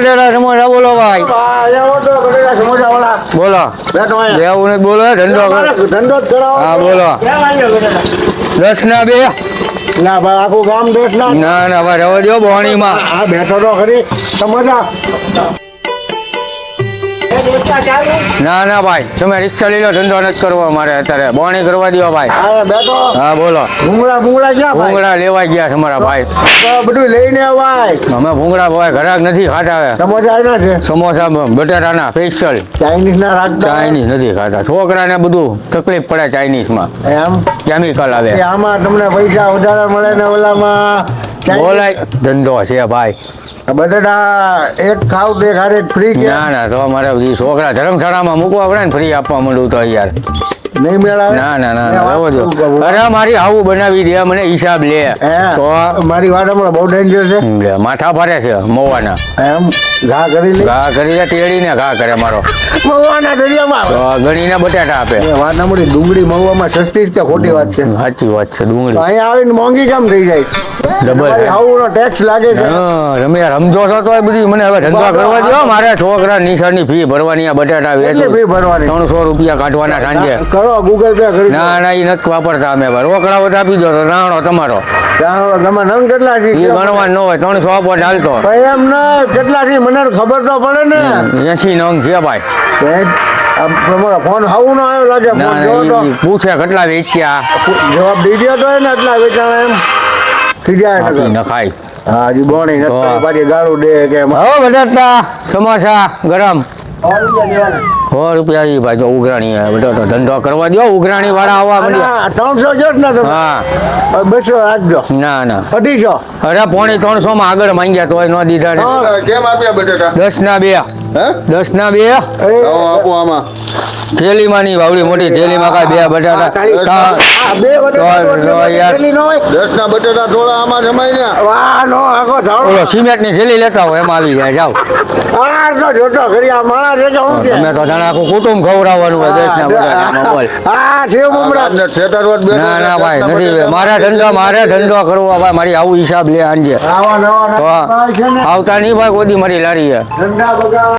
બટેટા સમોસા બોલો ભાઈ. બોલો લેવું નથી બોલો ધંધો ધંધો જ કરાવો. હા બોલો 10 ના 2. ના ભાઈ આખું ગામ દેશ ના ના ભાઈ રવા દો બોણીમાં. આ બેઠો તો ખરી સમજા. ના ભાઈ તમે રિક્ષા લઈ લો ધંધો નથી કરવો મારે અત્યારે બોણી કરવા દો ભાઈ. હા બેઠો હા બોલો ભૂંગળા ક્યાં ભાઈ? ભૂંગળા લેવા ગયા છે તમારા ભાઈ. તો બધું લઈને આવાય. અમે ભૂંગળા ભાઈ ઘરાક નથી ખાતા હવે. સમોસા ના છે સમોસા બટેટાના સ્પેશિયલ. ચાઇનીઝ ના રાખતા ચાઇનીઝ નથી ખાતા છોકરાને બધું તકલીફ પડે ચાઇનીઝમાં એમ કેમિકલ આવે. કે આમાં તમને પૈસા વધારે મળે ને ઓલામાં બોલાય ધંધો છે ભાઈ. બટેટા એક ખાવ તો એક હારે ફ્રી કે ના તો અમારે બધી છોકરા ધર્મશાળામાં મૂકવા પડે ને ફ્રી આપવા માંડું તો યાર. નહીં મેળાવે. ના રહેવો દો. અરે મારી આવું બનાવી દે મને હિસાબ લે તો મારી વાત હમણાં બહુ ડેન્જર છે. માથા ફરે છે મવાના. એમ ઘા કરી લે ઘા કરી લે તેડીને ઘા કરે મારો. મવાના દરિયામાં તો ગણીને બટાટા આપે. એ વાત સાંભળી ડુંગળી મવામાં સસ્તી જ કે ખોટી વાત છે? સાચી વાત છે ડુંગળી. અહીંયા આવીને મોંઘી કેમ થઈ જાય? ડબલ આવું ટેક્સ લાગે છે. તમે યાર સમજો છો તો બધી મને હવે ધંધા કરવા દો. મારે છોકરા નિશાળની ફી ભરવાની આ બટાટા કેટલી ફી ભરવાની? 300 રૂપિયા કાઢવાના સાંજે. કરો ગૂગલ પે કરી ના એ નથી વાપરતા અમે ભાઈ. રોકડા વધુ આપી દો તો નાણો તમારો. તમે નંગ કેટલા છે? એ ગણવા ન હોય 300 આપો ચાલતો. એમ ના કેટલા છે મને ખબર તો પડે ને. 80 નંગ છે ભાઈ. ફોન હાવું નો આવ્યો લાગે. ફોન જોવો તો પૂછે કેટલા વેચ્યા જવાબ દીધો તો એને એટલા વેચાણા એમ ખીજાય ને નખાય. હા હજી બોણી નથી પાછી ગાળું દે કે હવે બટાટા સમોસા ગરમ 100 રૂપિયા ઈ ભાઈ. જો ઉઘરાણી બટાટો ધંધો કરવા દો. ઉઘરાણી વાળા આવવા મળ્યા. 300 જો જ ને તમે. હા 200 રાખજો. ના 250. અરે પોણી 300 માં આગળ માંગ્યા તોય ન દીધા ને. કેમ આપ્યા બટેટા? 10 ના 2. 10 ના 2 આપો આમાં થેલીમાં ની વાવડી મોટી થેલીમાં કાંઈ 2 બટાટા. બે યાર 10 ના બટેટા થોડા આમાં જમાઈ ને વાહ નો આખો ધાડો. ઓલો સિમેન્ટની થેલી લેતા હોય એમાં આવી જાય. જાઓ આ તો જોતો ખરી આ માણા રે જાઉં કે તમે તો જાણે આખું કુટુંબ ખવડાવવાનું હોય 10 ના બટાટામાં. બોલ આ છે મમરા ને ઠેઠરવત બે. ના ભાઈ નથી. મારે ધંધો કરવો ભાઈ. મારી આવું હિસાબ લે આંજે આવા નવા આવતા નહીં ભાઈ કોઈ દી મારી લારી છે. ધંધા બગા